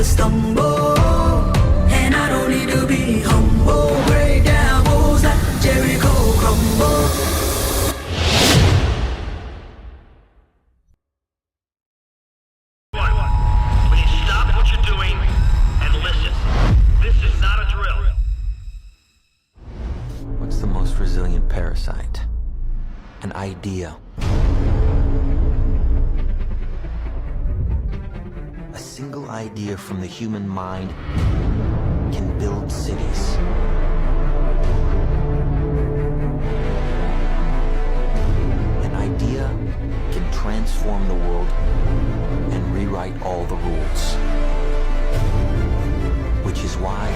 stumble, and I don't need to be humble. Break down walls like Jericho crumble. Please stop what you're doing and listen. This is not a drill. What's the most resilient parasite? An idea. A single idea from the human mind can build cities. An idea can transform the world and rewrite all the rules. Which is why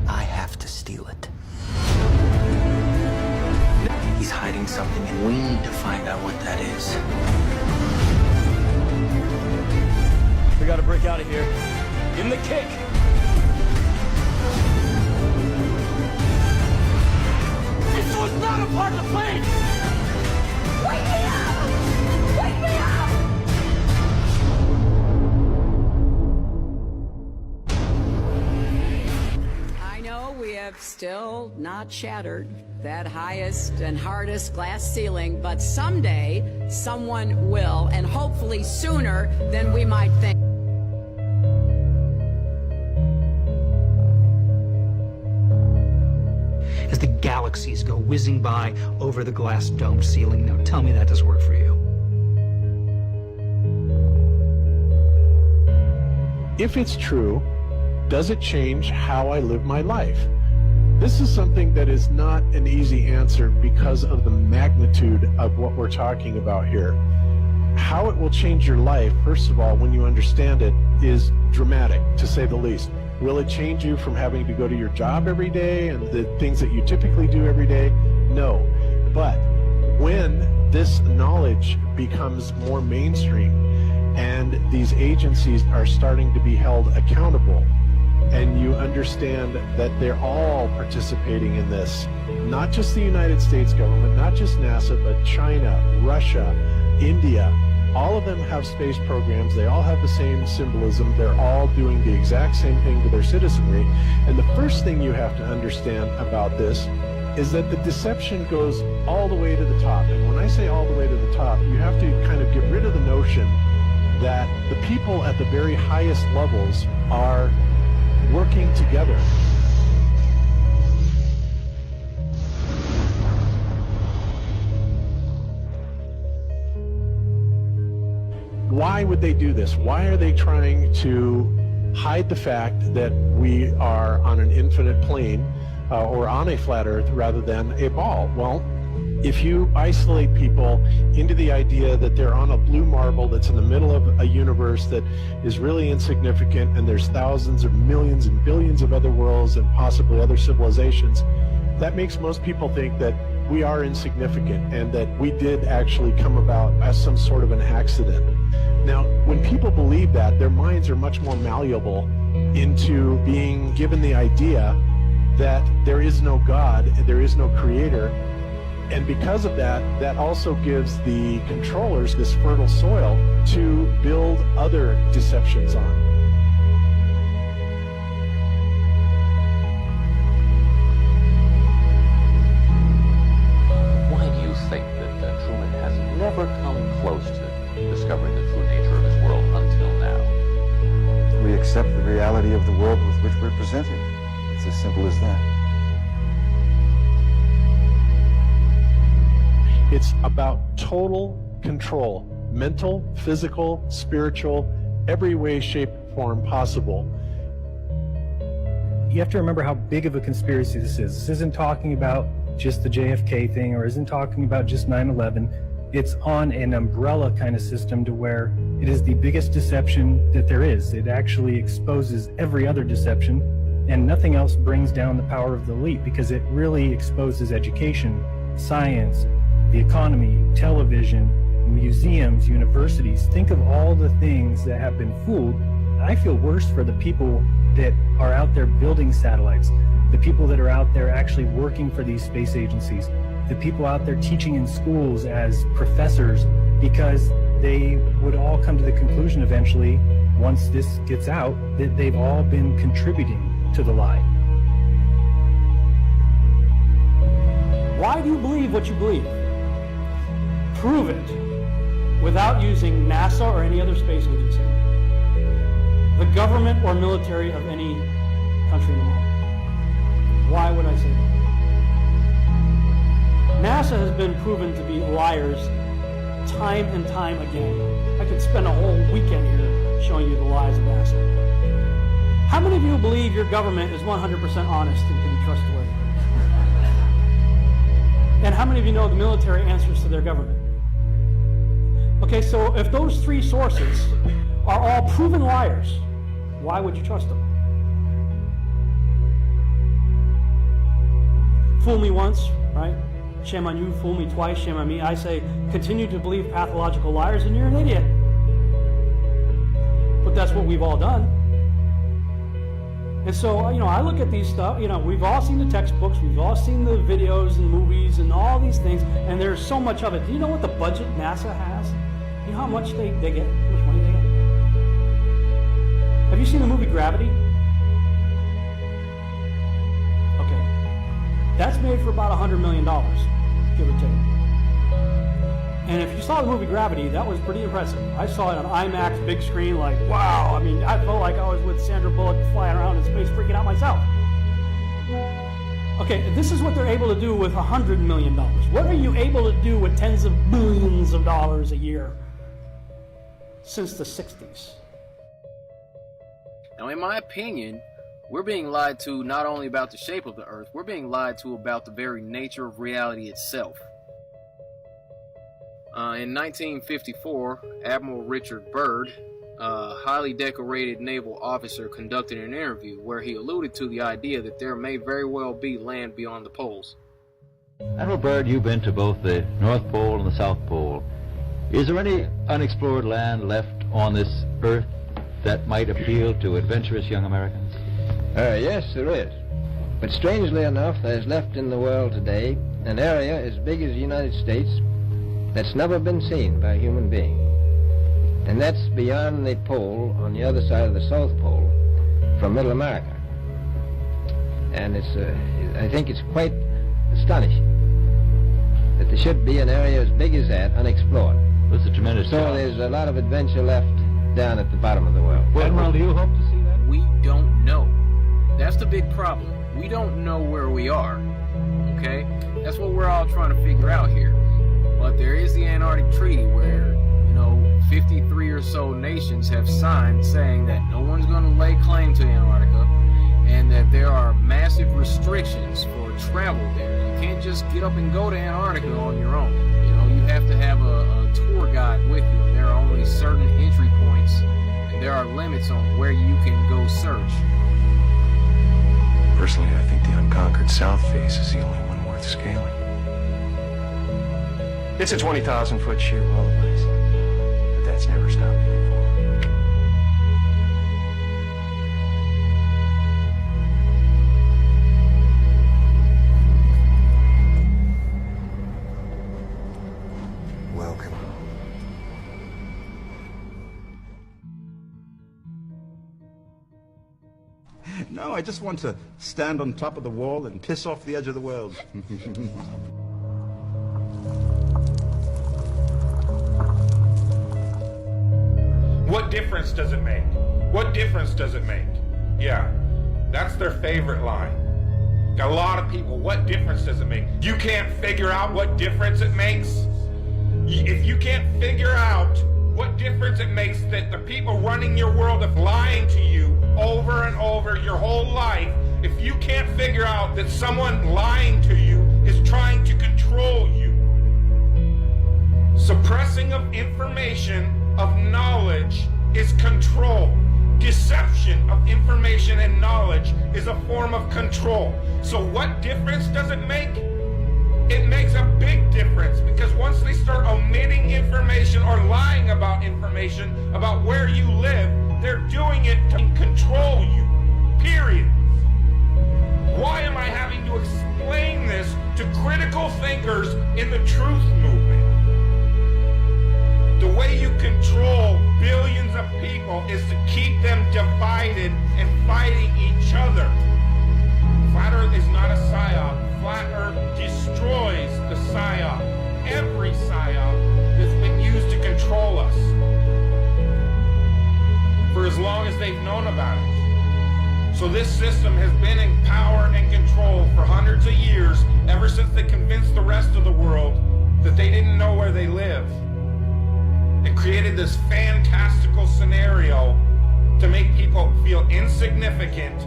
I have to steal it. He's hiding something, and we need to find out what that is. We gotta break out of here. Give him the kick! This was not a part of the plan! Wake me up! Wake me up! I know we have still not shattered that highest and hardest glass ceiling, but someday someone will, and hopefully sooner than we might think. As the galaxies go whizzing by over the glass domed ceiling. Now tell me that doesn't work for you. If it's true, does it change how I live my life? This is something that is not an easy answer because of the magnitude of what we're talking about here. How it will change your life, first of all, when you understand it, is dramatic, to say the least. Will it change you from having to go to your job every day and the things that you typically do every day? No. But when this knowledge becomes more mainstream and these agencies are starting to be held accountable, and you understand that they're all participating in this, not just the United States government, not just NASA, but China, Russia, India, all of them have space programs. They all have the same symbolism. They're all doing the exact same thing to their citizenry. And the first thing you have to understand about this is that the deception goes all the way to the top. And when I say all the way to the top, you have to kind of get rid of the notion that the people at the very highest levels are working together. Why would they do this? Why are they trying to hide the fact that we are on an infinite plane or on a flat earth rather than a ball? Well, if you isolate people into the idea that they're on a blue marble that's in the middle of a universe that is really insignificant, and there's thousands or millions and billions of other worlds and possibly other civilizations, that makes most people think that we are insignificant and that we did actually come about as some sort of an accident. Now, when people believe that, their minds are much more malleable into being given the idea that there is no God, there is no creator. And because of that, that also gives the controllers this fertile soil to build other deceptions on. Why do you think that Truman has never come close to discovering the true nature of his world until now? We accept the reality of the world with which we're presented. It's as simple as that. It's about total control, mental, physical, spiritual, every way, shape, form possible. You have to remember how big of a conspiracy this is. This isn't talking about just the JFK thing, or isn't talking about just 9/11. It's on an umbrella kind of system to where it is the biggest deception that there is. It actually exposes every other deception, and nothing else brings down the power of the elite, because it really exposes education, science, the economy, television, museums, universities. Think of all the things that have been fooled. I feel worse for the people that are out there building satellites, the people that are out there actually working for these space agencies, the people out there teaching in schools as professors, because they would all come to the conclusion eventually once this gets out, that they've all been contributing to the lie. Why do you believe what you believe? Prove it without using NASA or any other space agency, the government or military of any country in the world. Why would I say that? NASA has been proven to be liars time and time again. I could spend a whole weekend here showing you the lies of NASA. How many of you believe your government is 100% honest and can be trustworthy? And how many of you know the military answers to their government? Okay, so if those three sources are all proven liars, why would you trust them? Fool me once, right? Shame on you. Fool me twice, shame on me. I say, continue to believe pathological liars and you're an idiot. But that's what we've all done. And so, I look at these stuff, we've all seen the textbooks, we've all seen the videos and movies and all these things, and there's so much of it. Do you know what the budget NASA has? You know how much they get? How much money they get? Have you seen the movie Gravity? Okay. That's made for about $100 million, give or take. And if you saw the movie Gravity, that was pretty impressive. I saw it on IMAX, big screen, like, wow. I mean, I felt like I was with Sandra Bullock flying around in space, freaking out myself. Okay, this is what they're able to do with $100 million. What are you able to do with tens of billions of dollars a year since the 60s? Now, in my opinion, we're being lied to not only about the shape of the Earth, we're being lied to about the very nature of reality itself. In 1954, Admiral Richard Byrd, a highly decorated naval officer, conducted an interview where he alluded to the idea that there may very well be land beyond the poles. Admiral Byrd, you've been to both the North Pole and the South Pole. Is there any unexplored land left on this Earth that might appeal to adventurous young Americans? Yes, there is. But strangely enough, there's left in the world today an area as big as the United States that's never been seen by a human being. And that's beyond the pole, on the other side of the South Pole, from Middle America. And I think it's quite astonishing that there should be an area as big as that unexplored. That's a tremendous challenge. So there's a lot of adventure left down at the bottom of the world. Well, Admiral, do you hope to see that? We don't know. That's the big problem. We don't know where we are, okay? That's what we're all trying to figure out here. But there is the Antarctic Treaty where, 53 or so nations have signed saying that no one's going to lay claim to Antarctica and that there are massive restrictions for travel there. You can't just get up and go to Antarctica on your own. You have to have a tour guide with you. There are only certain entry points and there are limits on where you can go search. Personally, I think the unconquered South face is the only one worth scaling. It's a 20,000-foot sheer wall of ice, but that's never stopped me before. Welcome. No, I just want to stand on top of the wall and piss off the edge of the world. What difference does it make? What difference does it make? Yeah, that's their favorite line. A lot of people, what difference does it make? You can't figure out what difference it makes? If you can't figure out what difference it makes that the people running your world are lying to you over and over your whole life, if you can't figure out that someone lying to you is trying to control you, suppressing of information, of knowledge, is control. Deception of information and knowledge is a form of control. So what difference does it make? It makes a big difference, because once they start omitting information or lying about information about where you live, they're doing it to control you, period. Why am I having to explain this to critical thinkers in the truth movement? The way you control billions of people is to fighting each other. Flat Earth is not a psyop. Flat Earth destroys the psyop. Every psyop that's been used to control us for as long as they've known about it. So this system has been in power and control for hundreds of years, ever since they convinced the rest of the world that they didn't know where they live. It created this fantastical scenario to make people feel insignificant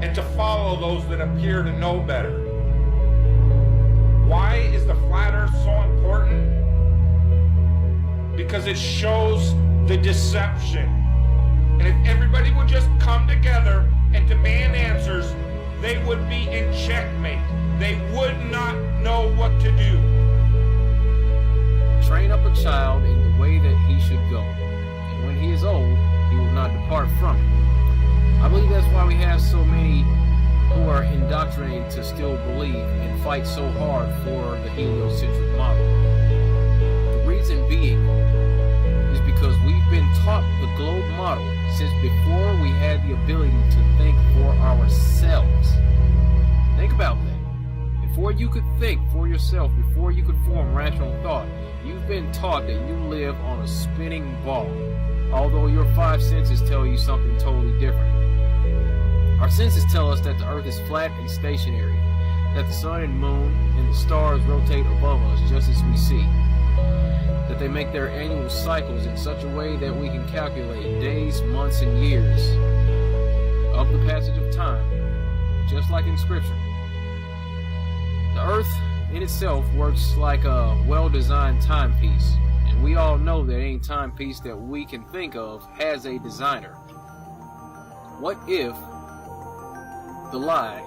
and to follow those that appear to know better. Why is the flat earth so important? Because it shows the deception. And if everybody would just come together and demand answers, they would be in checkmate. They would not know what to do. Train up a child in the way that he should go, and when he is old, he will not depart from it. I believe that's why we have so many who are indoctrinated to still believe and fight so hard for the heliocentric model. The reason being is because we've been taught the globe model since before we had the ability to think for ourselves. Think about that. Before you could think for yourself, before you could form rational thought, you've been taught that you live on a spinning ball, although your five senses tell you something totally different. Our senses tell us that the earth is flat and stationary, that the sun and moon and the stars rotate above us just as we see, that they make their annual cycles in such a way that we can calculate days, months, and years of the passage of time, just like in Scripture. The earth in itself works like a well-designed timepiece, and we all know that any timepiece that we can think of has a designer. What if the lie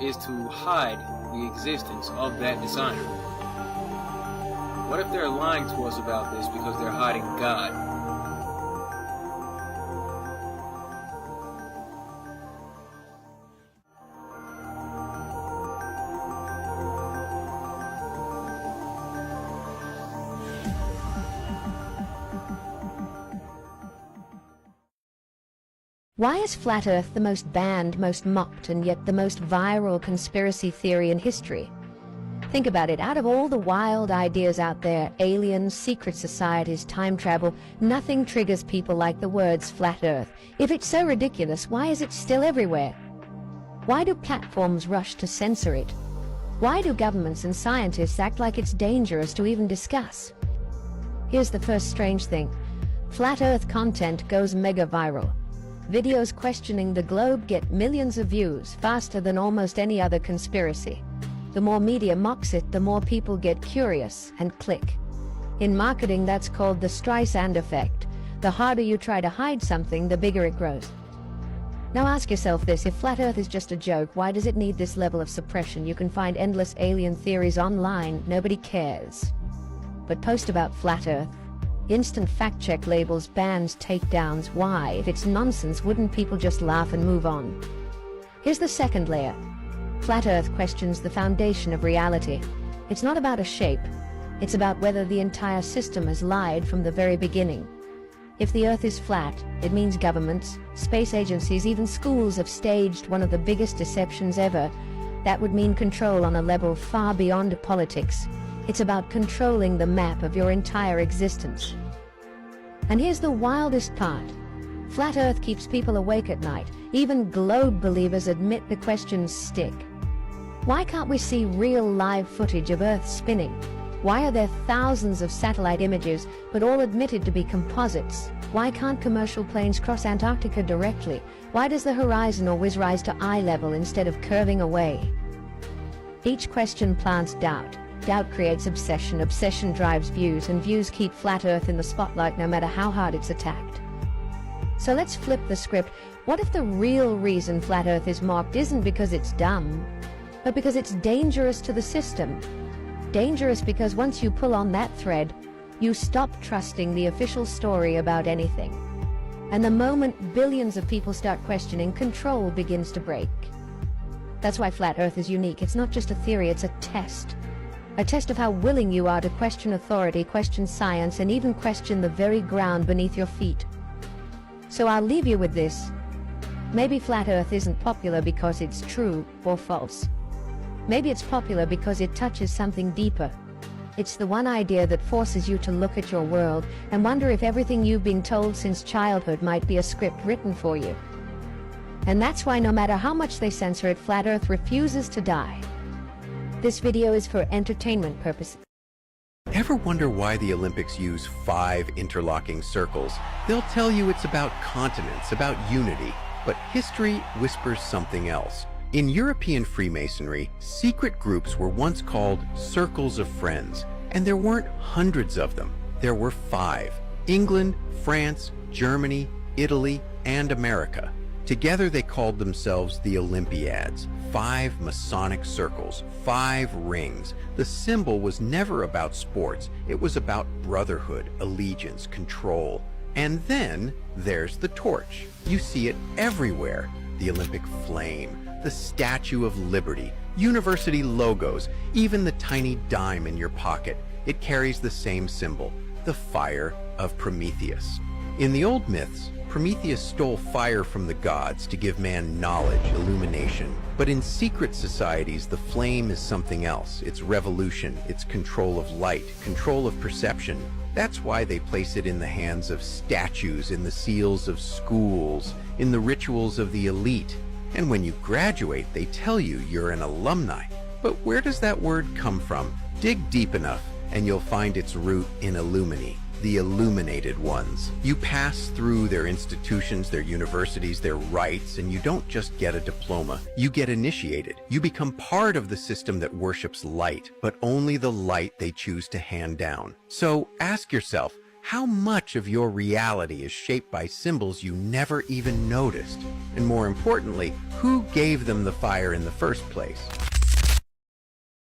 is to hide the existence of that designer? What if they're lying to us about this because they're hiding God? Why is Flat Earth the most banned, most mocked, and yet the most viral conspiracy theory in history? Think about it. Out of all the wild ideas out there, aliens, secret societies, time travel, nothing triggers people like the words Flat Earth. If it's so ridiculous, why is it still everywhere? Why do platforms rush to censor it? Why do governments and scientists act like it's dangerous to even discuss? Here's the first strange thing. Flat Earth content goes mega viral. Videos questioning the globe get millions of views faster than almost any other conspiracy. The more media mocks it, the more people get curious and click. In marketing, that's called the Streisand effect. The harder you try to hide something, the bigger it grows. Now ask yourself this, if Flat Earth is just a joke, why does it need this level of suppression? You can find endless alien theories online, nobody cares. But post about Flat Earth. Instant fact-check labels, bans, takedowns. Why? If it's nonsense, wouldn't people just laugh and move on? Here's the second layer. Flat Earth questions the foundation of reality. It's not about a shape. It's about whether the entire system has lied from the very beginning. If the Earth is flat, it means governments, space agencies, even schools have staged one of the biggest deceptions ever. That would mean control on a level far beyond politics. It's about controlling the map of your entire existence. And here's the wildest part. Flat Earth keeps people awake at night. Even globe believers admit the questions stick. Why can't we see real live footage of Earth spinning? Why are there thousands of satellite images, but all admitted to be composites? Why can't commercial planes cross Antarctica directly? Why does the horizon always rise to eye level instead of curving away? Each question plants doubt. Doubt creates obsession. Obsession drives views, and views keep Flat Earth in the spotlight no matter how hard it's attacked. So let's flip the script. What if the real reason Flat Earth is mocked isn't because it's dumb, but because it's dangerous to the system? Dangerous because once you pull on that thread, you stop trusting the official story about anything. And the moment billions of people start questioning, control begins to break. That's why Flat Earth is unique. It's not just a theory, it's a test. A test of how willing you are to question authority, question science, and even question the very ground beneath your feet. So I'll leave you with this. Maybe flat Earth isn't popular because it's true or false. Maybe it's popular because it touches something deeper. It's the one idea that forces you to look at your world and wonder if everything you've been told since childhood might be a script written for you. And that's why no matter how much they censor it, flat Earth refuses to die. This video is for entertainment purposes. Ever wonder why the Olympics use 5 interlocking circles? They'll tell you it's about continents, about unity, but history whispers something else. In European Freemasonry, secret groups were once called circles of friends, and there weren't hundreds of them. There were 5. England, France, Germany, Italy, and America. Together they called themselves the Olympiads. 5 Masonic circles, 5 rings. The symbol was never about sports. It was about brotherhood, allegiance, control. And then there's the torch. You see it everywhere. The Olympic flame, the Statue of Liberty, university logos, even the tiny dime in your pocket. It carries the same symbol, the fire of Prometheus. In the old myths, Prometheus stole fire from the gods to give man knowledge, illumination. But in secret societies, the flame is something else. It's revolution, it's control of light, control of perception. That's why they place it in the hands of statues, in the seals of schools, in the rituals of the elite. And when you graduate, they tell you you're an alumni. But where does that word come from? Dig deep enough, and you'll find its root in Illumini, the illuminated ones. You pass through their institutions, their universities, their rites, and you don't just get a diploma. You get initiated. You become part of the system that worships light, but only the light they choose to hand down. So ask yourself, how much of your reality is shaped by symbols you never even noticed? And more importantly, who gave them the fire in the first place?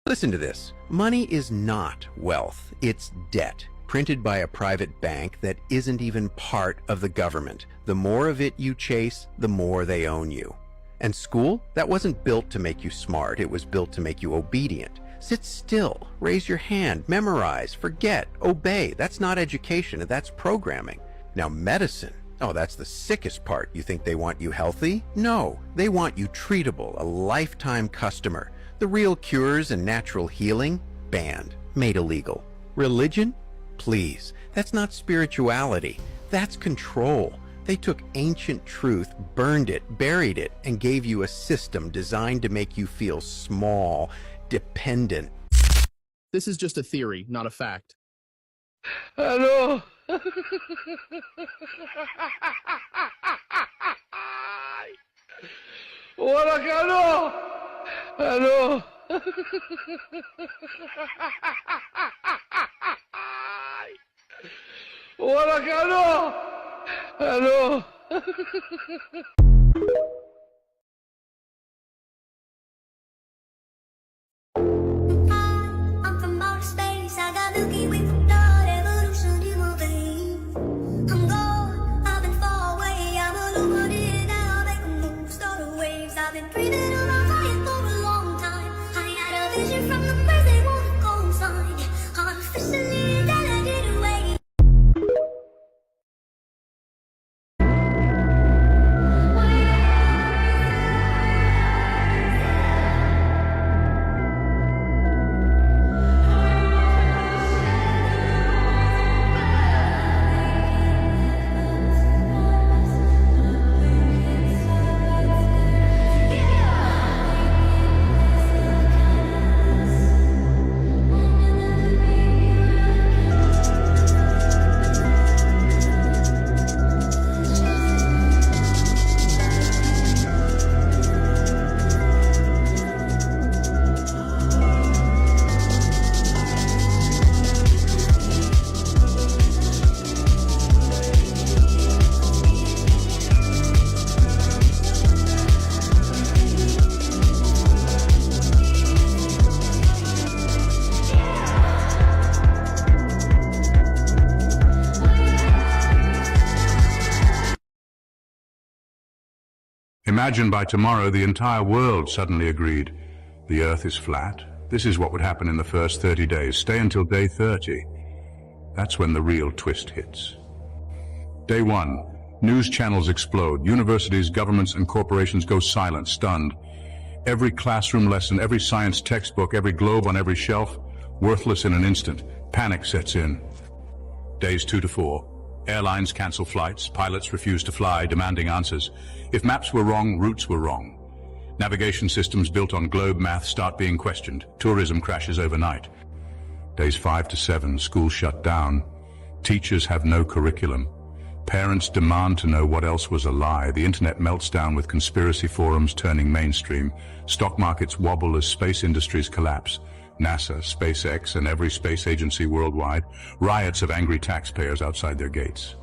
Listen to this. Money is not wealth, it's debt. Printed by a private bank that isn't even part of the government. The more of it you chase, the more they own you. And school? That wasn't built to make you smart, it was built to make you obedient. Sit still, raise your hand, memorize, forget, obey. That's not education, that's programming. Now medicine, oh, that's the sickest part. You think they want you healthy? No, they want you treatable, a lifetime customer. The real cures and natural healing? Banned, made illegal. Religion? Please, that's not spirituality, that's control. They took ancient truth, burned it, buried it, and gave you a system designed to make you feel small, dependent. This is just a theory, not a fact. Hello. Hola, Carlos. Hello. Hola, Carlos. Hello. I'm from outer space, I got Milky Way for blood, evolution in my veins. I'm gone, I've been far away, I'm illuminated now, I make a move, start the waves. I've been breathing around fire for a long time. I had a vision from the place they wanna go inside. I'm officially delegated away. Imagine by tomorrow the entire world suddenly agreed. The Earth is flat. This is what would happen in the first 30 days. Stay until day 30. That's when the real twist hits. Day 1. News channels explode. Universities, governments, and corporations go silent, stunned. Every classroom lesson, every science textbook, every globe on every shelf, worthless in an instant. Panic sets in. Days 2 to 4. Airlines cancel flights. Pilots refuse to fly, demanding answers. If maps were wrong, routes were wrong. Navigation systems built on globe math start being questioned. Tourism crashes overnight. Days 5 to 7. Schools shut down. Teachers have no curriculum. Parents demand to know what else was a lie. The internet melts down with conspiracy forums turning mainstream. Stock markets wobble as space industries collapse. NASA, SpaceX, and every space agency worldwide, riots of angry taxpayers outside their gates.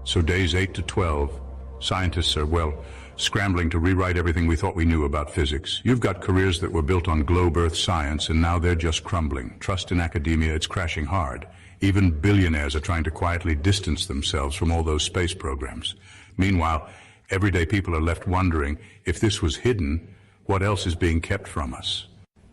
So days 8 to 12, scientists are, well, scrambling to rewrite everything we thought we knew about physics. You've got careers that were built on globe Earth science, and now they're just crumbling. Trust in academia, it's crashing hard. Even billionaires are trying to quietly distance themselves from all those space programs. Meanwhile, everyday people are left wondering, if this was hidden, what else is being kept from us?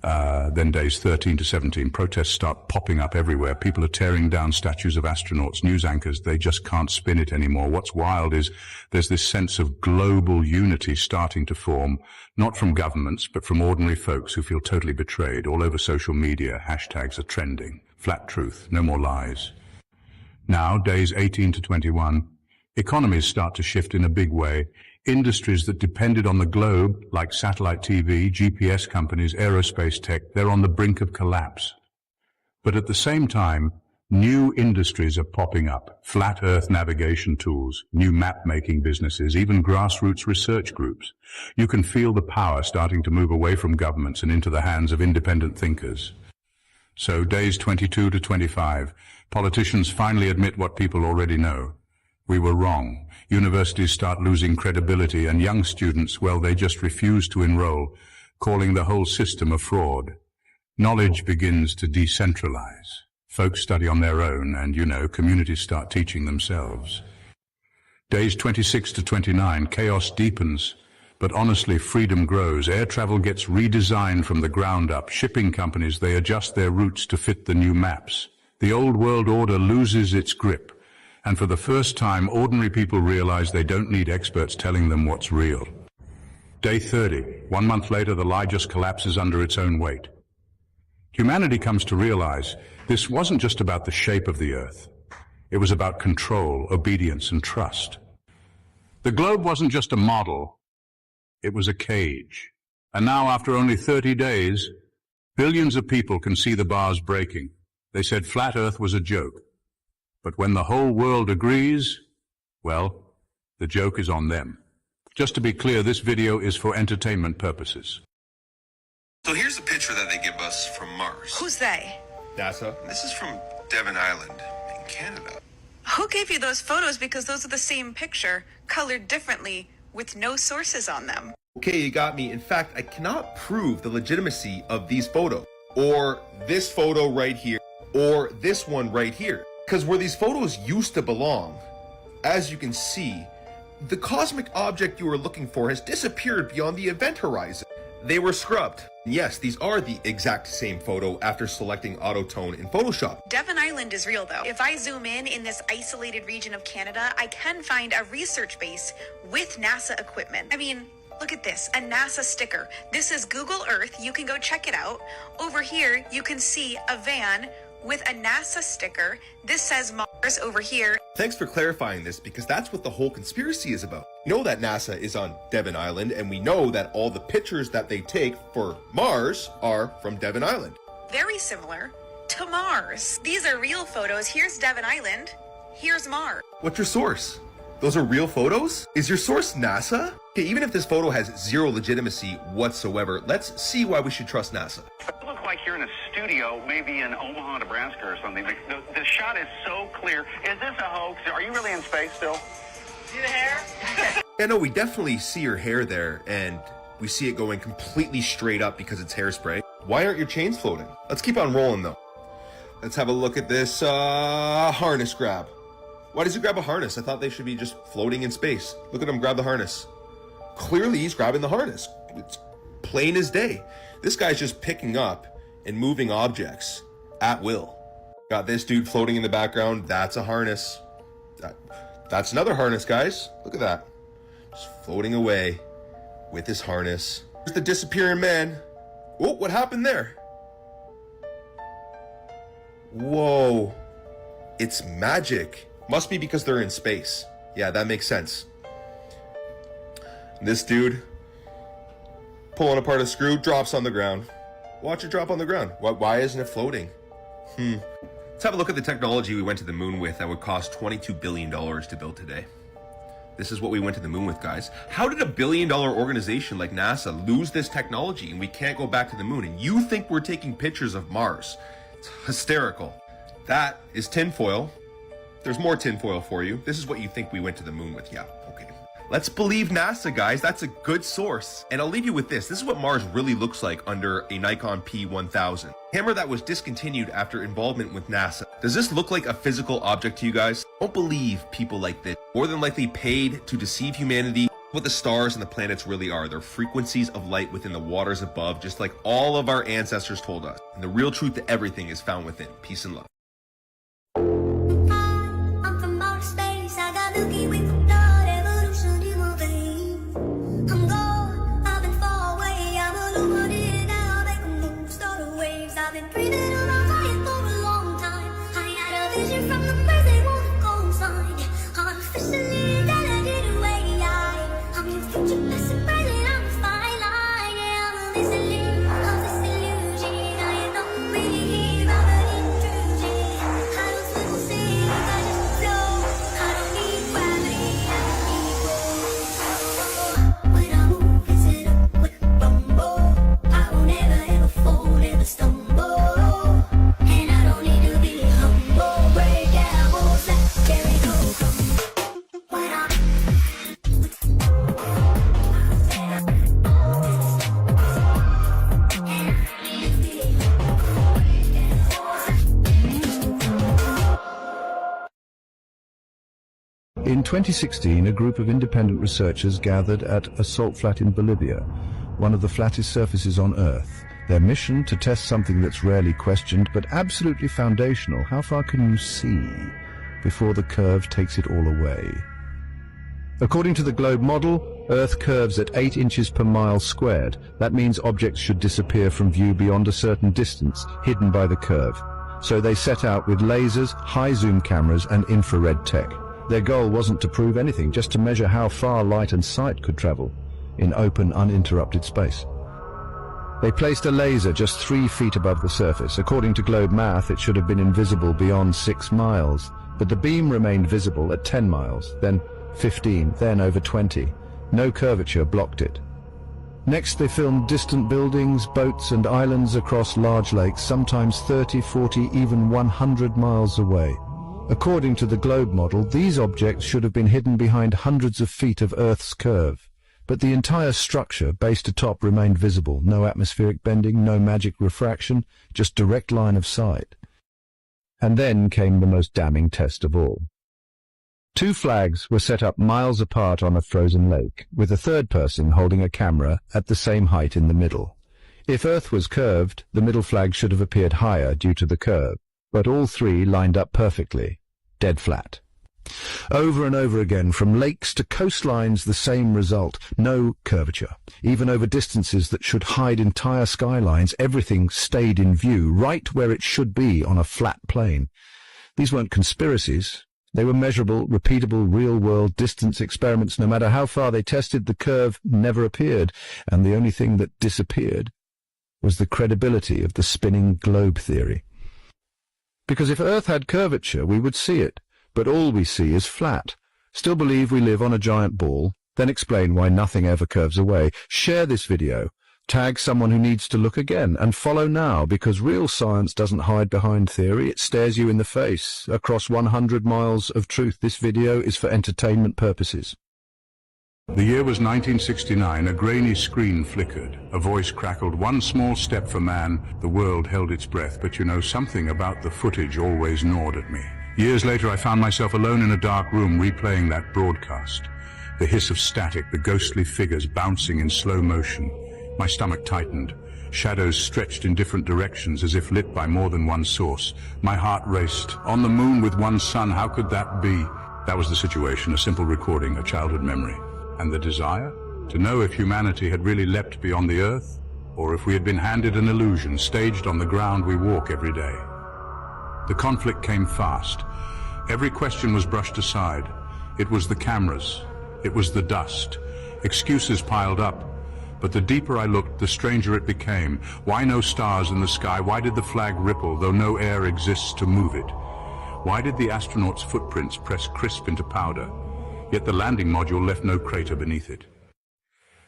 Then days 13 to 17, protests start popping up everywhere. People are tearing down statues of astronauts, news anchors. They just can't spin it anymore. What's wild is there's this sense of global unity starting to form, not from governments, but from ordinary folks who feel totally betrayed. All over social media, hashtags are trending. Flat truth, no more lies. Now, days 18 to 21, economies start to shift in a big way. Industries that depended on the globe, like satellite TV, GPS companies, aerospace tech, they're on the brink of collapse. But at the same time, new industries are popping up. Flat Earth navigation tools, new map-making businesses, even grassroots research groups. You can feel the power starting to move away from governments and into the hands of independent thinkers. So days 22 to 25, politicians finally admit what people already know. We were wrong. Universities start losing credibility, and young students, well, they just refuse to enroll, calling the whole system a fraud. Knowledge begins to decentralize. Folks study on their own, and, communities start teaching themselves. Days 26 to 29, chaos deepens. But honestly, freedom grows. Air travel gets redesigned from the ground up. Shipping companies, they adjust their routes to fit the new maps. The old world order loses its grip. And for the first time, ordinary people realize they don't need experts telling them what's real. Day 30. 1 month later, the lie just collapses under its own weight. Humanity comes to realize this wasn't just about the shape of the Earth. It was about control, obedience, and trust. The globe wasn't just a model. It was a cage. And now, after only 30 days, billions of people can see the bars breaking. They said flat Earth was a joke. But when the whole world agrees, well, the joke is on them. Just to be clear, this video is for entertainment purposes. So here's a picture that they give us from Mars. Who's they? NASA. This is from Devon Island in Canada. Who gave you those photos? Because those are the same picture, colored differently, with no sources on them. Okay, you got me. In fact, I cannot prove the legitimacy of these photos, or this photo right here, or this one right here. Because where these photos used to belong, as you can see, the cosmic object you were looking for has disappeared beyond the event horizon. They were scrubbed. Yes, these are the exact same photo after selecting auto-tone in Photoshop. Devon Island is real, though. If I zoom in this isolated region of Canada, I can find a research base with NASA equipment. I mean, look at this, a NASA sticker. This is Google Earth. You can go check it out. Over here, you can see a van with a NASA sticker. This says Mars over here. Thanks for clarifying this, because that's what the whole conspiracy is about. We know that NASA is on Devon Island, and we know that all the pictures that they take for Mars are from Devon Island. Very similar to Mars. These are real photos. Here's Devon Island. Here's Mars. What's your source? Those are real photos? Is your source NASA? Okay, even if this photo has zero legitimacy whatsoever, let's see why we should trust NASA. It looks like you're in a studio, maybe in Omaha, Nebraska or something. The shot is so clear. Is this a hoax? Are you really in space still? See the hair? Yeah, no, we definitely see your hair there, and we see it going completely straight up because it's hairspray. Why aren't your chains floating? Let's keep on rolling, though. Let's have a look at this harness grab. Why does he grab a harness? I thought they should be just floating in space. Look at him grab the harness. Clearly, he's grabbing the harness. It's plain as day. This guy's just picking up and moving objects at will. Got this dude floating in the background. That's a harness. That's another harness, guys. Look at that. Just floating away with his harness. There's the disappearing man. Oh, what happened there? Whoa. It's magic. Must be because they're in space. Yeah, that makes sense. This dude, pulling apart a screw, drops on the ground. Watch it drop on the ground. Why isn't it floating? Let's have a look at the technology we went to the moon with that would cost $22 billion to build today. This is what we went to the moon with, guys. How did $1 billion organization like NASA lose this technology and we can't go back to the moon? And you think we're taking pictures of Mars? It's hysterical. That is tinfoil. There's more tinfoil for you. This is what you think we went to the moon with. Yeah, okay. Let's believe NASA, guys. That's a good source. And I'll leave you with this. This is what Mars really looks like under a Nikon P1000. Camera that was discontinued after involvement with NASA. Does this look like a physical object to you guys? Don't believe people like this. More than likely paid to deceive humanity. What the stars and the planets really are. They're frequencies of light within the waters above, just like all of our ancestors told us. And the real truth to everything is found within. Peace and love. I'm from outer space, I got Milky Way blood, evolution in my veins. I'm gone, I've been far away, I'm illuminated now, make a move, start the waves. I've been breathing on my fire for a long time. I had a vision from the place they wanna go sign. Artificially intelligent way, I'm your future, past and present, I'm a fine line. Yeah, I'm a listening of this illusion. I am not really here, I'm an intrusion. I don't swim or sing, I just flow. I don't need gravity, I don't need roll. When I move, it's in a quick rumble. I won't ever fall, never stumble. And I don't need to be humble. Break down walls like Jericho. When I In 2016, a group of independent researchers gathered at a salt flat in Bolivia, one of the flattest surfaces on Earth. Their mission to test something that's rarely questioned, but absolutely foundational. How far can you see before the curve takes it all away? According to the globe model, Earth curves at 8 inches per mile squared. That means objects should disappear from view beyond a certain distance, hidden by the curve. So they set out with lasers, high-zoom cameras, and infrared tech. Their goal wasn't to prove anything, just to measure how far light and sight could travel in open, uninterrupted space. They placed a laser just 3 feet above the surface. According to globe math, it should have been invisible beyond 6 miles, but the beam remained visible at 10 miles, then 15, then over 20. No curvature blocked it. Next, they filmed distant buildings, boats, and islands across large lakes, sometimes 30, 40, even 100 miles away. According to the globe model, these objects should have been hidden behind hundreds of feet of Earth's curve. But the entire structure, base to top, remained visible. No atmospheric bending, no magic refraction, just direct line of sight. And then came the most damning test of all. 2 flags were set up miles apart on a frozen lake, with a third person holding a camera at the same height in the middle. If Earth was curved, the middle flag should have appeared higher due to the curve, but all 3 lined up perfectly, dead flat. Over and over again, from lakes to coastlines, the same result. No curvature. Even over distances that should hide entire skylines, everything stayed in view, right where it should be on a flat plane. These weren't conspiracies. They were measurable, repeatable, real-world distance experiments. No matter how far they tested, the curve never appeared, and the only thing that disappeared was the credibility of the spinning globe theory. Because if Earth had curvature, we would see it, but all we see is flat. Still believe we live on a giant ball? Then explain why nothing ever curves away. Share this video. Tag someone who needs to look again, and follow now, because real science doesn't hide behind theory. It stares you in the face. Across 100 miles of truth, this video is for entertainment purposes. The year was 1969. A grainy screen flickered. A voice crackled. One small step for man. The world held its breath. But you know, something about the footage always gnawed at me. Years later, I found myself alone in a dark room replaying that broadcast. The hiss of static, the ghostly figures bouncing in slow motion. My stomach tightened. Shadows stretched in different directions as if lit by more than one source. My heart raced. On the moon with one sun, how could that be? That was the situation, a simple recording, a childhood memory. And the desire? To know if humanity had really leapt beyond the earth, or if we had been handed an illusion staged on the ground we walk every day. The conflict came fast. Every question was brushed aside. It was the cameras. It was the dust. Excuses piled up. But the deeper I looked, the stranger it became. Why no stars in the sky? Why did the flag ripple, though no air exists to move it? Why did the astronauts' footprints press crisp into powder, yet the landing module left no crater beneath it?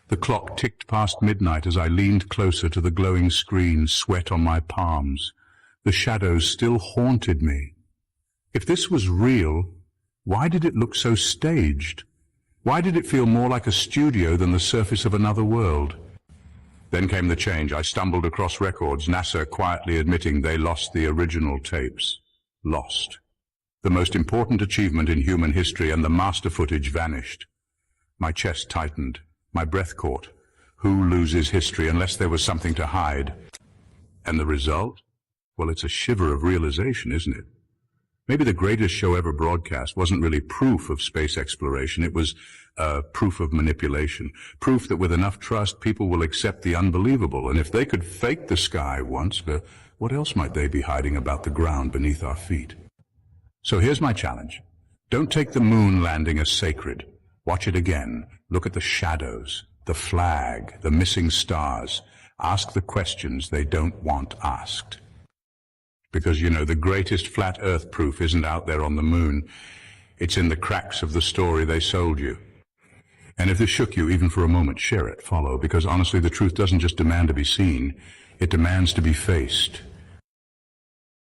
The clock ticked past midnight as I leaned closer to the glowing screen, sweat on my palms. The shadows still haunted me. If this was real, why did it look so staged? Why did it feel more like a studio than the surface of another world? Then came the change. I stumbled across records, NASA quietly admitting they lost the original tapes. Lost. The most important achievement in human history, and the master footage vanished. My chest tightened. My breath caught. Who loses history unless there was something to hide? And the result? Well, it's a shiver of realization, isn't it? Maybe the greatest show ever broadcast wasn't really proof of space exploration. It was proof of manipulation. Proof that with enough trust, people will accept the unbelievable. And if they could fake the sky once, what else might they be hiding about the ground beneath our feet? So here's my challenge. Don't take the moon landing as sacred. Watch it again. Look at the shadows, the flag, the missing stars. Ask the questions they don't want asked. Because, you know, the greatest flat earth proof isn't out there on the moon. It's in the cracks of the story they sold you. And if this shook you even for a moment, share it, follow, because honestly the truth doesn't just demand to be seen, it demands to be faced.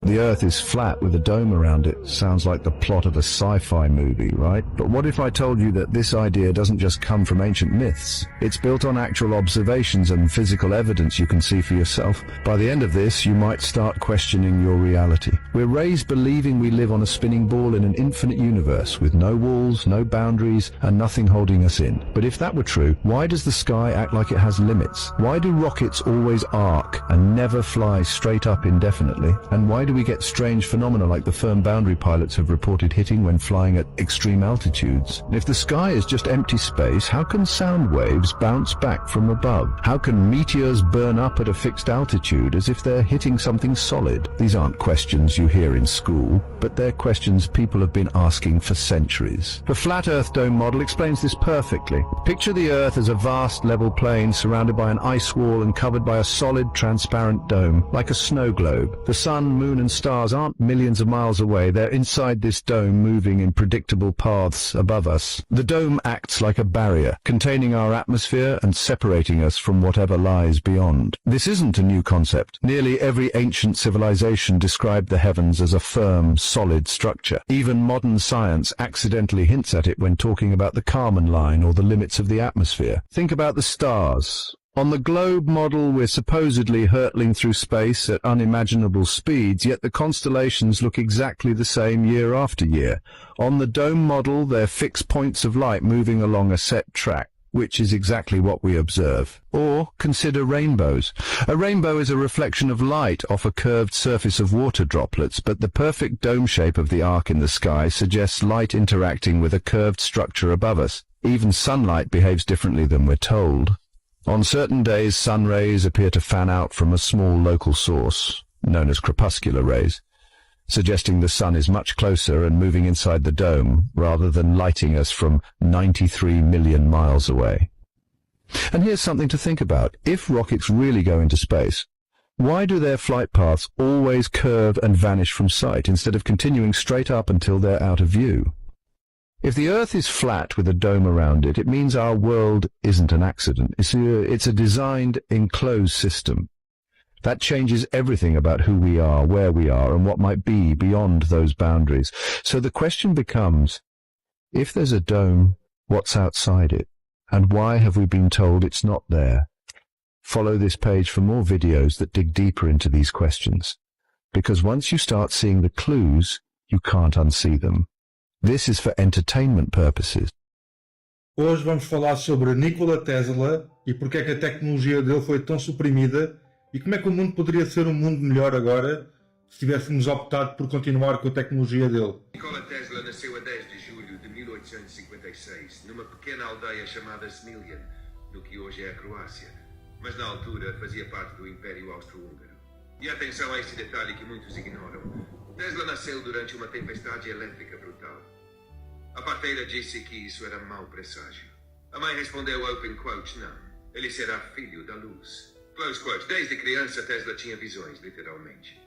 The Earth is flat with a dome around it. Sounds like the plot of a sci-fi movie, right? But what if I told you that this idea doesn't just come from ancient myths? It's built on actual observations and physical evidence you can see for yourself. By the end of this, you might start questioning your reality. We're raised believing we live on a spinning ball in an infinite universe with no walls, no boundaries, and nothing holding us in. But if that were true, why does the sky act like it has limits? Why do rockets always arc and never fly straight up indefinitely? And why do we get strange phenomena like the firm boundary pilots have reported hitting when flying at extreme altitudes? If the sky is just empty space, how can sound waves bounce back from above? How can meteors burn up at a fixed altitude as if they're hitting something solid? These aren't questions you hear in school, but they're questions people have been asking for centuries. The flat Earth dome model explains this perfectly. Picture the Earth as a vast level plain surrounded by an ice wall and covered by a solid transparent dome, like a snow globe. The sun, moon and stars aren't millions of miles away. They're inside this dome, moving in predictable paths above us. The dome acts like a barrier, containing our atmosphere and separating us from whatever lies beyond. This isn't a new concept. Nearly every ancient civilization described the heavens as a firm, solid structure. Even modern science accidentally hints at it when talking about the Kármán line or the limits of the atmosphere. Think about the stars. On the globe model, we're supposedly hurtling through space at unimaginable speeds, yet the constellations look exactly the same year after year. On the dome model, they're fixed points of light moving along a set track, which is exactly what we observe. Or consider rainbows. A rainbow is a reflection of light off a curved surface of water droplets, but the perfect dome shape of the arc in the sky suggests light interacting with a curved structure above us. Even sunlight behaves differently than we're told. On certain days, sun rays appear to fan out from a small local source, known as crepuscular rays, suggesting the sun is much closer and moving inside the dome, rather than lighting us from 93 million miles away. And here's something to think about. If rockets really go into space, why do their flight paths always curve and vanish from sight, instead of continuing straight up until they're out of view? If the Earth is flat with a dome around it, it means our world isn't an accident. It's a designed, enclosed system. That changes everything about who we are, where we are, and what might be beyond those boundaries. So the question becomes, if there's a dome, what's outside it? And why have we been told it's not there? Follow this page for more videos that dig deeper into these questions. Because once you start seeing the clues, you can't unsee them. This is for entertainment purposes. Hoje vamos falar sobre Nikola Tesla e porque é que a tecnologia dele foi tão suprimida e como é que o mundo poderia ser um mundo melhor agora se tivéssemos optado por continuar com a tecnologia dele. Nikola Tesla nasceu a 10 de julho de 1956, numa pequena aldeia chamada Smiljan, no que hoje é a Croácia, mas na altura fazia parte do Império Austro-Húngaro. E atenção a este detalhe que muitos ignoram. Tesla nasceu durante uma tempestade elétrica brutal. A parteira disse que isso era mau presságio. A mãe respondeu open quote, não. Ele será filho da luz. Close quote. Desde criança, Tesla tinha visões, literalmente.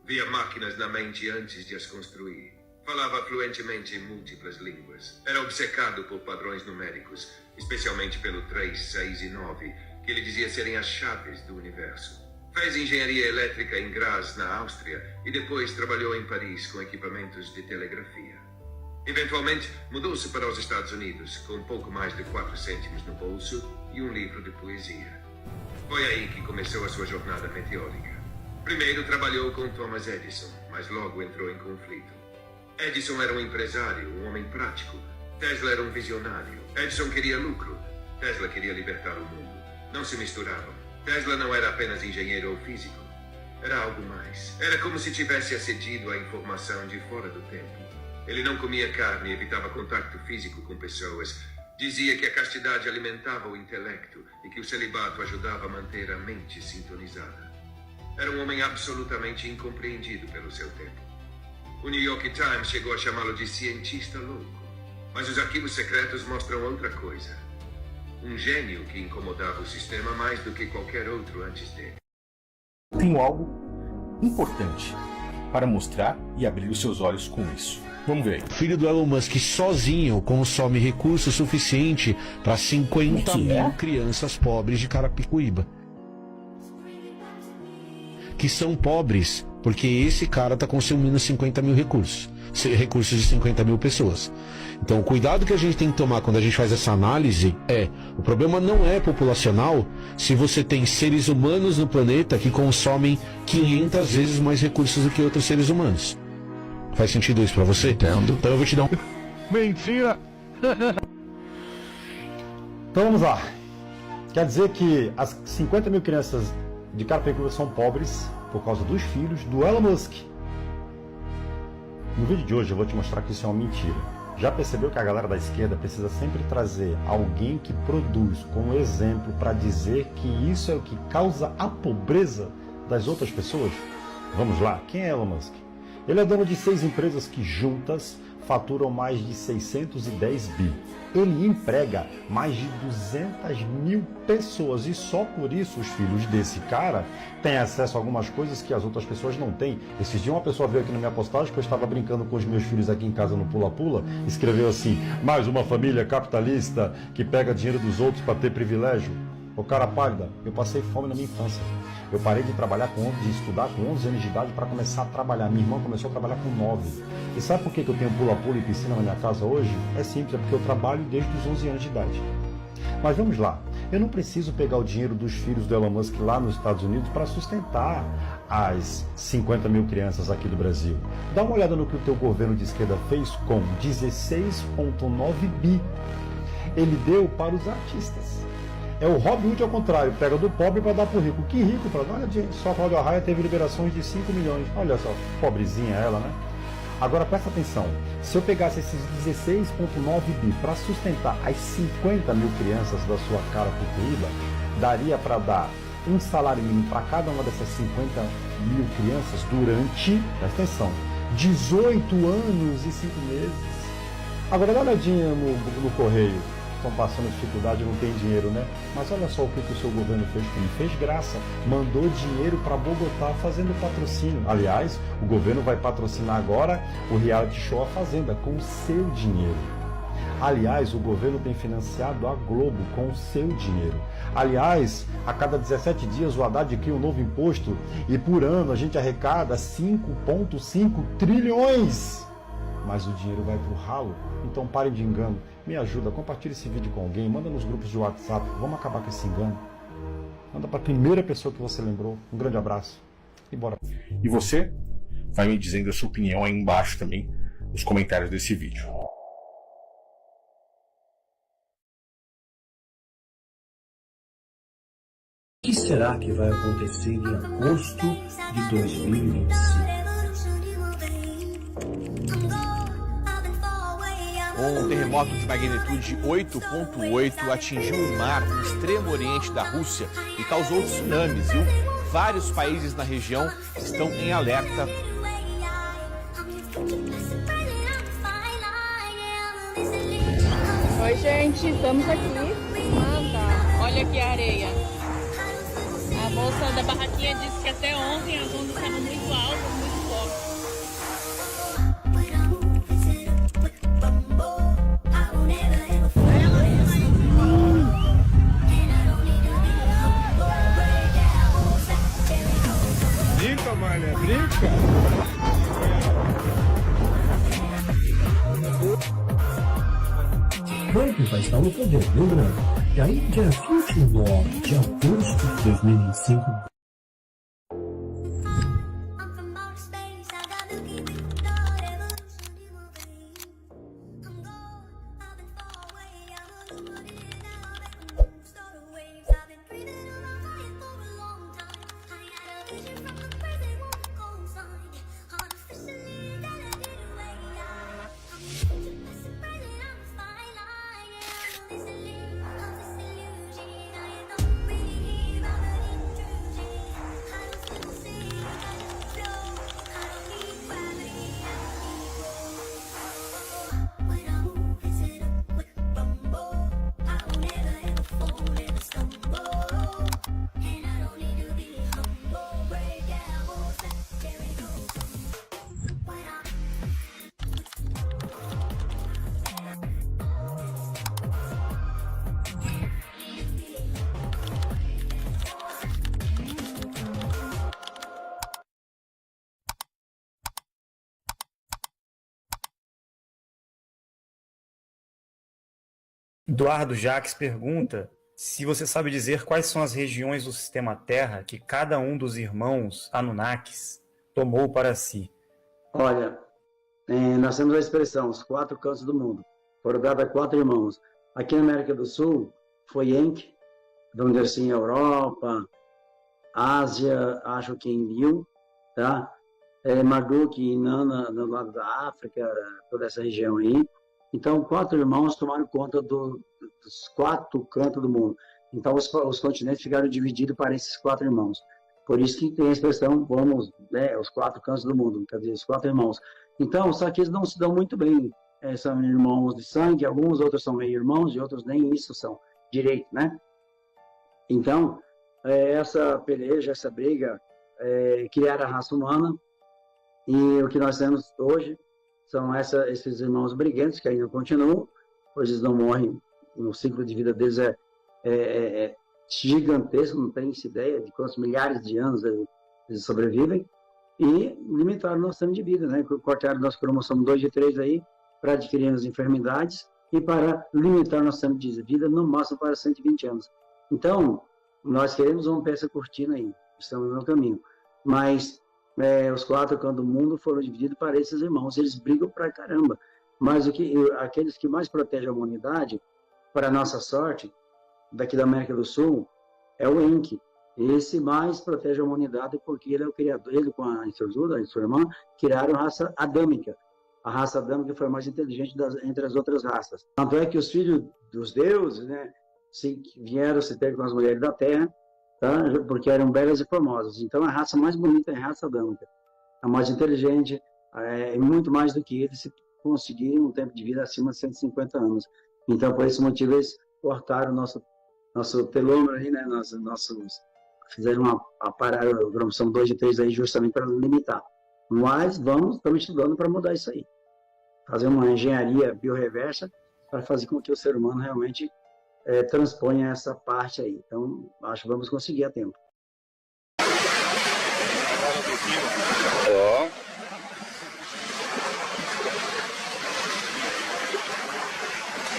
Via máquinas na mente antes de as construir. Falava fluentemente múltiplas línguas. Era obcecado por padrões numéricos, especialmente pelo 3, 6 e 9, que ele dizia serem as chaves do universo. Fez engenharia elétrica em Graz, na Áustria, e depois trabalhou em Paris com equipamentos de telegrafia. Eventualmente, mudou-se para os Estados Unidos, com pouco mais de 4 cêntimos no bolso e um livro de poesia. Foi aí que começou a sua jornada meteórica. Primeiro trabalhou com Thomas Edison, mas logo entrou em conflito. Edison era um empresário, um homem prático. Tesla era um visionário. Edison queria lucro. Tesla queria libertar o mundo. Não se misturavam. Tesla não era apenas engenheiro ou físico. Era algo mais. Era como se tivesse acedido à informação de fora do tempo. Ele não comia carne, evitava contato físico com pessoas. Dizia que a castidade alimentava o intelecto e que o celibato ajudava a manter a mente sintonizada. Era um homem absolutamente incompreendido pelo seu tempo. O New York Times chegou a chamá-lo de cientista louco. Mas os arquivos secretos mostram outra coisa. Um gênio que incomodava o sistema mais do que qualquer outro antes dele. Tenho algo importante para mostrar e abrir os seus olhos com isso. Vamos ver. Filho do Elon Musk sozinho consome recurso suficiente para 50 mil crianças pobres de Carapicuíba. Que são pobres porque esse cara está consumindo 50 mil recursos de 50 mil pessoas. Então o cuidado que a gente tem que tomar quando a gente faz essa análise o problema não é populacional se você tem seres humanos no planeta que consomem 500 vezes mais recursos do que outros seres humanos. Faz sentido isso pra você? Entendo. Então eu vou te dar Mentira! Então vamos lá. Quer dizer que as 50 mil crianças de Carapicuíba são pobres por causa dos filhos do Elon Musk. No vídeo de hoje eu vou te mostrar que isso é uma mentira. Já percebeu que a galera da esquerda precisa sempre trazer alguém que produz como exemplo para dizer que isso é o que causa a pobreza das outras pessoas? Vamos lá, quem é Elon Musk? Ele é dono de 6 empresas que juntas faturam mais de 610 bi. Ele emprega mais de 200 mil pessoas e só por isso os filhos desse cara têm acesso a algumas coisas que as outras pessoas não têm. Esses dias uma pessoa veio aqui na minha postagem que eu estava brincando com os meus filhos aqui em casa no pula-pula, escreveu assim: mais uma família capitalista que pega dinheiro dos outros para ter privilégio. Ô cara pálida, eu passei fome na minha infância. Eu parei de trabalhar de estudar com 11 anos de idade para começar a trabalhar. Minha irmã começou a trabalhar com 9. E sabe por que eu tenho pula-pula e piscina na minha casa hoje? É simples, é porque eu trabalho desde os 11 anos de idade. Mas vamos lá. Eu não preciso pegar o dinheiro dos filhos do Elon Musk lá nos Estados Unidos para sustentar as 50 mil crianças aqui do Brasil. Dá uma olhada no que o teu governo de esquerda fez com 16,9 bi. Ele deu para os artistas. É o Robin Hood ao contrário, pega do pobre para dar pro rico. Que rico, para olha, gente, só a Cláudia Raia teve liberações de 5 milhões. Olha só, pobrezinha ela, né? Agora presta atenção, se eu pegasse esses 16,9 bi para sustentar as 50 mil crianças da sua Carapicuíba, daria para dar um salário mínimo para cada uma dessas 50 mil crianças durante, presta atenção, 18 anos e 5 meses. Agora dá uma olhadinha no correio. Estão passando dificuldade, não tem dinheiro, né? Mas olha só o que o seu governo fez com ele. Fez graça, mandou dinheiro para Bogotá fazendo patrocínio. Aliás, o governo vai patrocinar agora o reality show A Fazenda com o seu dinheiro. Aliás, o governo tem financiado a Globo com o seu dinheiro. Aliás, a cada 17 dias o Haddad cria um novo imposto e por ano a gente arrecada 5,5 trilhões. Mas o dinheiro vai para o ralo, então parem de engano. Me ajuda, compartilhe esse vídeo com alguém, manda nos grupos de WhatsApp, vamos acabar com esse engano. Manda para a primeira pessoa que você lembrou. Um grande abraço e bora. E você vai me dizendo a sua opinião aí embaixo também, nos comentários desse vídeo. O que será que vai acontecer em agosto de 2025? Um terremoto de magnitude 8.8 atingiu o mar no extremo oriente da Rússia e causou tsunamis, viu? Vários países na região estão em alerta. Oi, gente, estamos aqui. Olha aqui a areia. A moça da barraquinha disse que até ontem as ondas estavam muito altas, muito fortes. Brinca, Marlé, brinca. Trump vai estar no poder, viu, Grande? E aí, dia 29 de agosto de 2005... Eduardo Jacques pergunta se você sabe dizer quais são as regiões do sistema Terra que cada um dos irmãos Anunnakis tomou para si. Olha, nós temos a expressão, os 4 cantos do mundo. Foram dados a 4 irmãos. Aqui na América do Sul, foi Enki, vamos dizer assim, Europa, Ásia, acho que em Rio, tá? Marduk e Nana, no lado da África, toda essa região aí. Então, 4 irmãos tomaram conta dos 4 cantos do mundo. Então, os continentes ficaram divididos para esses 4 irmãos. Por isso que tem a expressão, vamos, os 4 cantos do mundo, quer dizer, os 4 irmãos. Então, só que eles não se dão muito bem. São irmãos de sangue, alguns outros são meio irmãos e outros nem isso são direito, né? Então, essa peleja, essa briga, criaram a raça humana. E o que nós temos hoje são esses irmãos brigantes que ainda continuam, pois eles não morrem, o ciclo de vida deles é gigantesco, não tem ideia de quantos milhares de anos eles sobrevivem, e limitaram o nosso tempo de vida, né? Cortaram nosso cromossomo 2 e 3 aí, para adquirir as enfermidades e para limitar nosso tempo de vida no máximo para 120 anos. Então, nós queremos romper essa cortina aí, estamos no caminho, mas os 4 cantos do mundo foram divididos para esses irmãos, eles brigam pra caramba, mas aqueles que mais protegem a humanidade, para nossa sorte, daqui da América do Sul, é o Enki. Esse mais protege a humanidade porque ele é o criador, ele com a sua irmã, criaram a raça adâmica. A raça adâmica foi a mais inteligente entre as outras raças. Tanto é que os filhos dos deuses, né, vieram se ter com as mulheres da terra, tá? Porque eram belas e formosas. Então a raça mais bonita é a raça adâmica. A mais inteligente, muito mais do que eles, se conseguirem um tempo de vida acima de 150 anos. Então, por esse motivo, eles cortaram o nosso telômero aí, né? Fizeram uma parada, o cromossomo 2 e 3 aí, justamente para limitar. Mas estamos estudando para mudar isso aí. Fazer uma engenharia biorreversa para fazer com que o ser humano realmente transponha essa parte aí. Então, acho que vamos conseguir a tempo. Ja.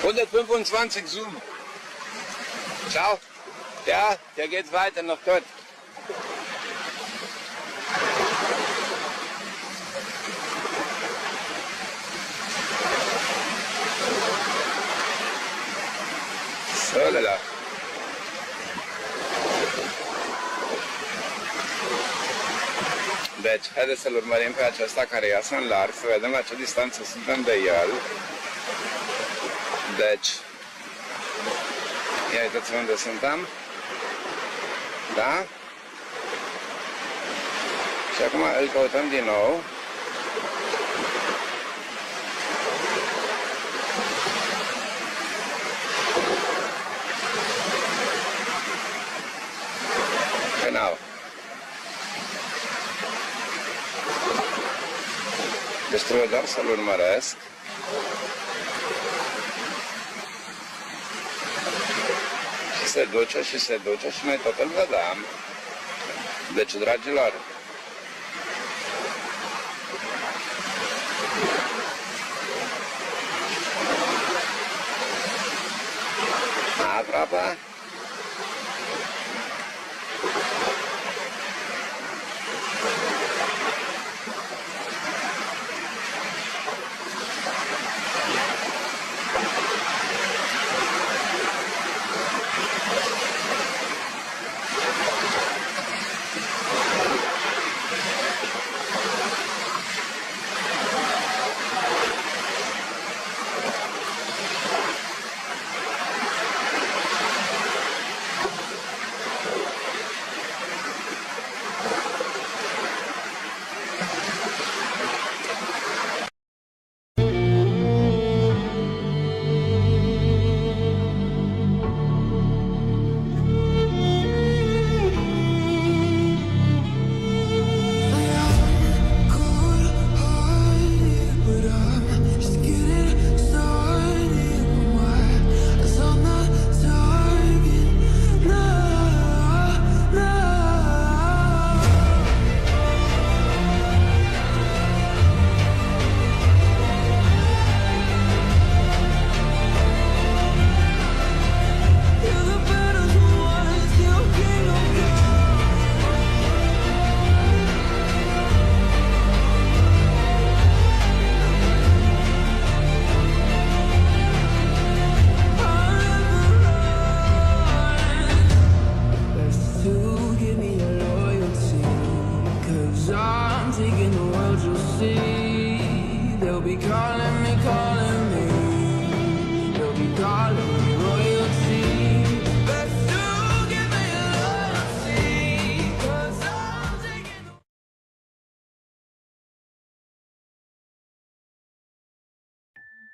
125 Zoom. Ciao. Ja, der geht weiter nach dort. So, lala. Deci, haideți să-l urmărim pe acesta care ia în larg, să vedem la ce distanță suntem de el. Deci. Ia uitați unde suntem. Da? Și acum îl căutăm din nou. Genau. Deci trebuie doar să-l urmăresc. Și se duce și se duce și noi tot îl vedem. Deci, dragilor, aproape.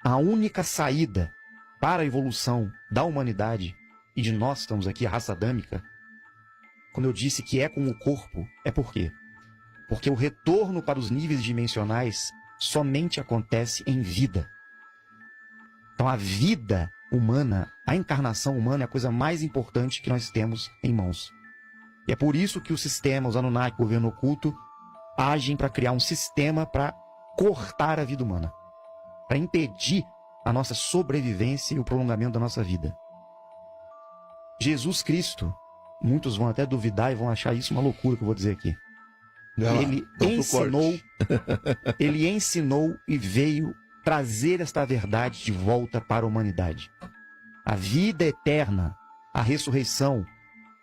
A única saída para a evolução da humanidade, e de nós estamos aqui, a raça adâmica, quando eu disse que é com o corpo, é por quê? Porque o retorno para os níveis dimensionais somente acontece em vida. Então a vida humana, a encarnação humana é a coisa mais importante que nós temos em mãos. E é por isso que o sistema, os Anunnaki, o governo oculto, agem para criar um sistema para cortar a vida humana, para impedir a nossa sobrevivência e o prolongamento da nossa vida. Jesus Cristo, muitos vão até duvidar e vão achar isso uma loucura que eu vou dizer aqui. Ele ensinou e veio trazer esta verdade de volta para a humanidade. A vida eterna, a ressurreição.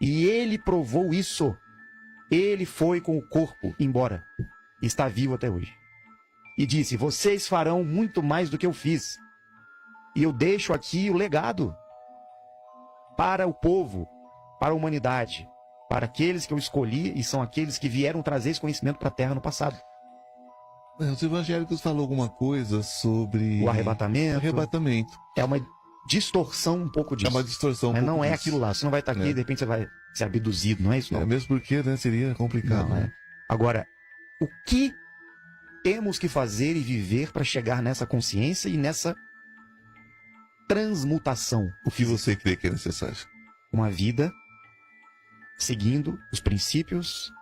E ele provou isso. Ele foi com o corpo embora. E está vivo até hoje. E disse, vocês farão muito mais do que eu fiz. E eu deixo aqui o legado para o povo, para a humanidade, para aqueles que eu escolhi e são aqueles que vieram trazer esse conhecimento para a Terra no passado. Os evangélicos falam alguma coisa sobre... O arrebatamento. Arrebatamento. É uma distorção um pouco disso. É uma distorção Mas não é aquilo lá. Você não vai estar aqui e de repente você vai ser abduzido, não é isso? Não. Mesmo porque, né, seria complicado. Não, é. Agora, o que temos que fazer e viver para chegar nessa consciência e nessa transmutação? O que você crê que é necessário? Uma vida seguindo os princípios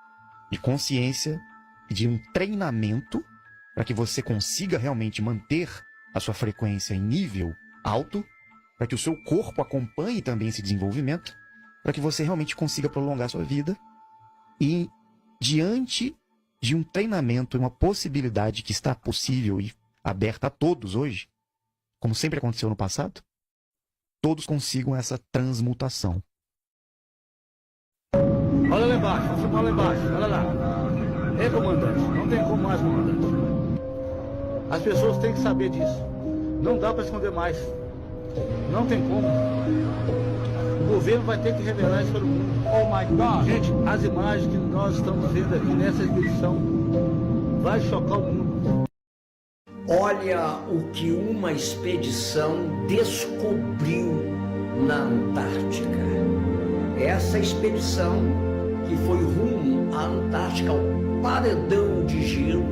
de consciência e de um treinamento para que você consiga realmente manter a sua frequência em nível alto, para que o seu corpo acompanhe também esse desenvolvimento, para que você realmente consiga prolongar a sua vida e diante de um treinamento e uma possibilidade que está possível e aberta a todos hoje, como sempre aconteceu no passado, todos consigam essa transmutação. Olha lá embaixo, vamos filmar lá embaixo, olha lá. É, comandante, não tem como mais, comandante. As pessoas têm que saber disso. Não dá para esconder mais. Não tem como. O governo vai ter que revelar isso para o mundo. Oh my God! Gente, as imagens que nós estamos vendo aqui nessa expedição vai chocar o mundo. Olha o que uma expedição descobriu na Antártica. Essa expedição que foi rumo à Antártica, ao paredão de gelo,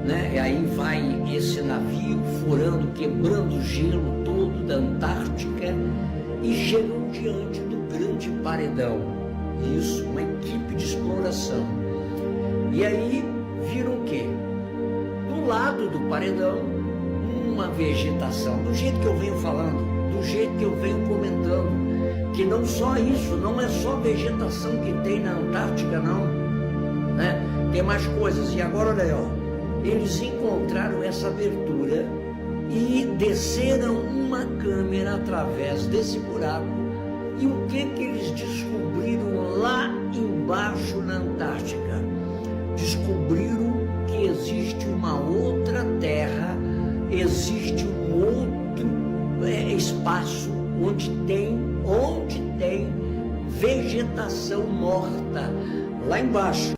né? E aí vai esse navio furando, quebrando o gelo todo da Antártica e chegam diante do grande paredão. Isso, uma equipe de exploração. E aí viram o quê? Do lado do paredão, uma vegetação, do jeito que eu venho falando, do jeito que eu venho comentando, que não só isso, não é só vegetação que tem na Antártica, não, né? Tem mais coisas. E agora, olha aí, ó, eles encontraram essa abertura e desceram uma câmera através desse buraco. E o que eles descobriram lá embaixo na Antártica? Descobriram que existe uma outra terra, existe um outro espaço onde tem vegetação morta lá embaixo.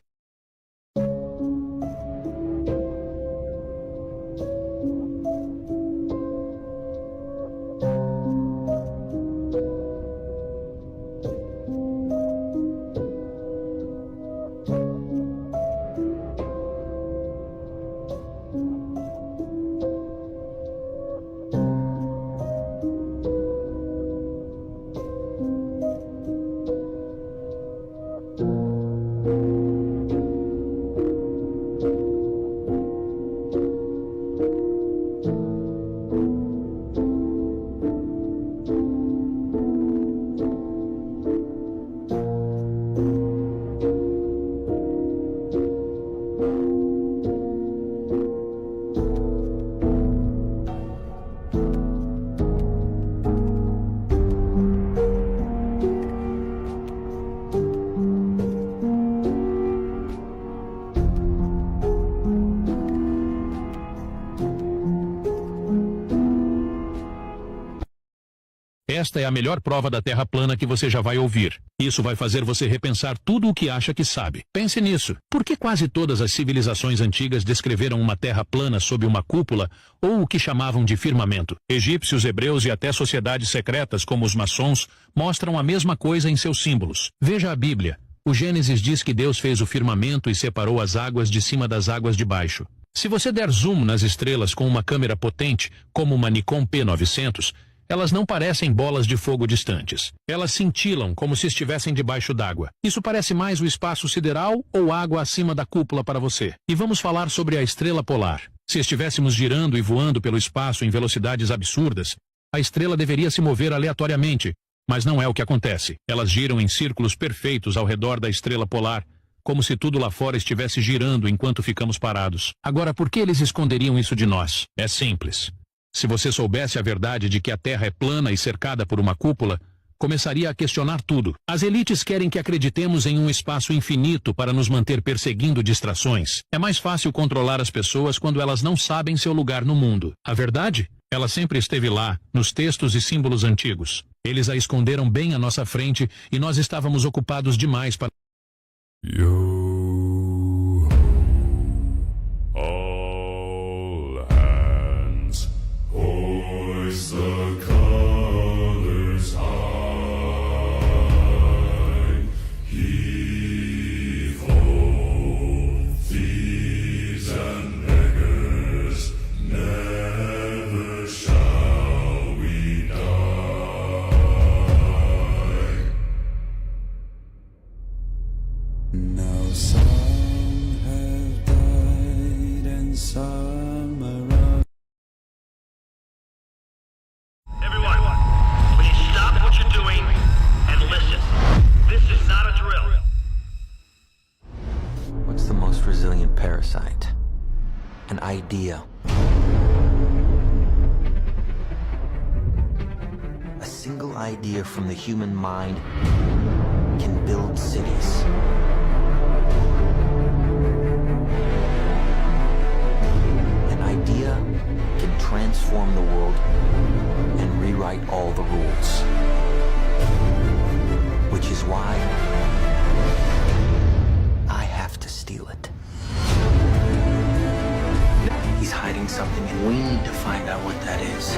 Esta é a melhor prova da Terra plana que você já vai ouvir. Isso vai fazer você repensar tudo o que acha que sabe. Pense nisso. Por que quase todas as civilizações antigas descreveram uma Terra plana sob uma cúpula ou o que chamavam de firmamento? Egípcios, hebreus e até sociedades secretas como os maçons mostram a mesma coisa em seus símbolos. Veja a Bíblia. O Gênesis diz que Deus fez o firmamento e separou as águas de cima das águas de baixo. Se você der zoom nas estrelas com uma câmera potente, como uma Nikon P900, elas não parecem bolas de fogo distantes. Elas cintilam como se estivessem debaixo d'água. Isso parece mais o espaço sideral ou água acima da cúpula para você. E vamos falar sobre a estrela polar. Se estivéssemos girando e voando pelo espaço em velocidades absurdas, a estrela deveria se mover aleatoriamente, mas não é o que acontece. Elas giram em círculos perfeitos ao redor da estrela polar, como se tudo lá fora estivesse girando enquanto ficamos parados. Agora, por que eles esconderiam isso de nós? É simples. Se você soubesse a verdade de que a Terra é plana e cercada por uma cúpula, começaria a questionar tudo. As elites querem que acreditemos em um espaço infinito para nos manter perseguindo distrações. É mais fácil controlar as pessoas quando elas não sabem seu lugar no mundo. A verdade? Ela sempre esteve lá, nos textos e símbolos antigos. Eles a esconderam bem à nossa frente e nós estávamos ocupados demais para... Hoist the colors high, heave ho, thieves and beggars, never shall we die. Now some have died and some are What's the most resilient parasite? An idea. A single idea from the human mind can build cities. An idea can transform the world and rewrite all the rules. Which is why I have to steal it. He's hiding something, and we need to find out what that is.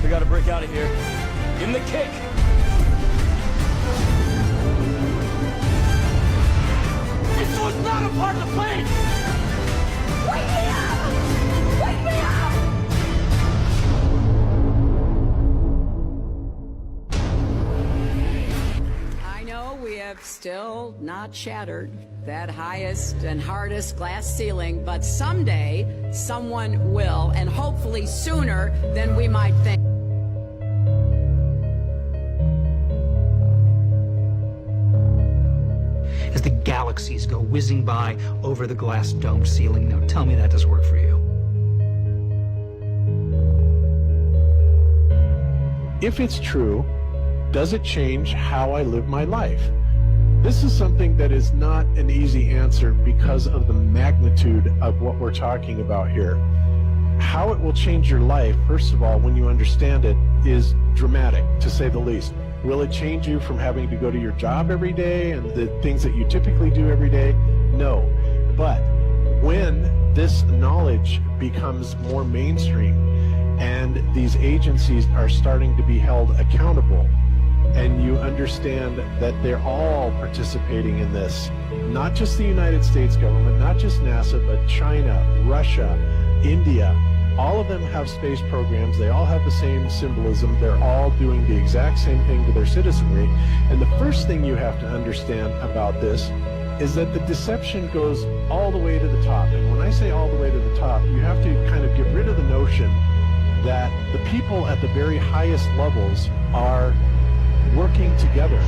We gotta break out of here. Give him the kick! This was not a part of the plan! Wake me up! Wake me up! I know we have still not shattered that highest and hardest glass ceiling, but someday someone will, and hopefully sooner than we might think. As the galaxies go whizzing by over the glass domed ceiling. Now tell me that doesn't work for you. If it's true, does it change how I live my life? This is something that is not an easy answer because of the magnitude of what we're talking about here. How it will change your life, first of all, when you understand it, is dramatic, to say the least. Will it change you from having to go to your job every day and the things that you typically do every day? No. But when this knowledge becomes more mainstream and these agencies are starting to be held accountable, and you understand that they're all participating in this, not just the United States government, not just NASA, but China, Russia, India, all of them have space programs. They all have the same symbolism. They're all doing the exact same thing to their citizenry. And the first thing you have to understand about this is that the deception goes all the way to the top. And when I say all the way to the top, you have to kind of get rid of the notion that the people at the very highest levels are working together.